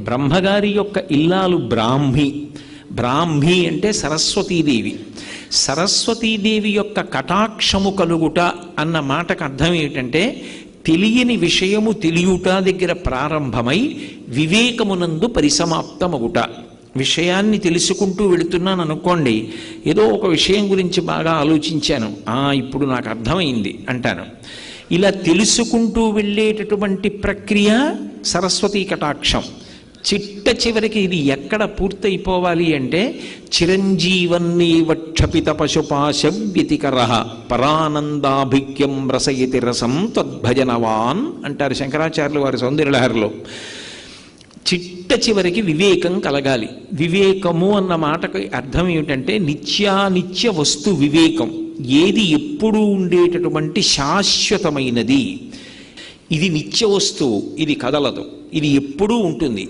బ్రహ్మగారి యొక్క ఇల్లాలు బ్రాహ్మి. బ్రాహ్మి అంటే సరస్వతీదేవి. సరస్వతీదేవి యొక్క కటాక్షము కలుగుట అన్న మాటకు అర్థం ఏమిటంటే తెలియని విషయము తెలియుట దగ్గర ప్రారంభమై వివేకమునందు పరిసమాప్తమగుట. విషయాన్ని తెలుసుకుంటూ వెళుతున్నాను అనుకోండి, ఏదో ఒక విషయం గురించి బాగా ఆలోచించాను, ఇప్పుడు నాకు అర్థమైంది అంటాను. ఇలా తెలుసుకుంటూ వెళ్ళేటటువంటి ప్రక్రియ సరస్వతీ కటాక్షం. చిట్ట చివరికి ఇది ఎక్కడ పూర్తయిపోవాలి అంటే చిరంజీవన్నీవ క్షపిత పశుపాశ వ్యతికర పరానందాభిక్యం రసయతి రసం తద్భజనవాన్ అంటారు శంకరాచార్యులు వారి సౌందర్యలహరిలో. చిట్ట చివరికి వివేకం కలగాలి. వివేకము అన్న మాటకు అర్థం ఏమిటంటే నిత్యానిత్య వస్తు వివేకం. ఏది ఎప్పుడూ ఉండేటటువంటి శాశ్వతమైనది, ఇది నిత్య వస్తువు, ఇది కదలదు, ఇది ఎప్పుడూ ఉంటుంది.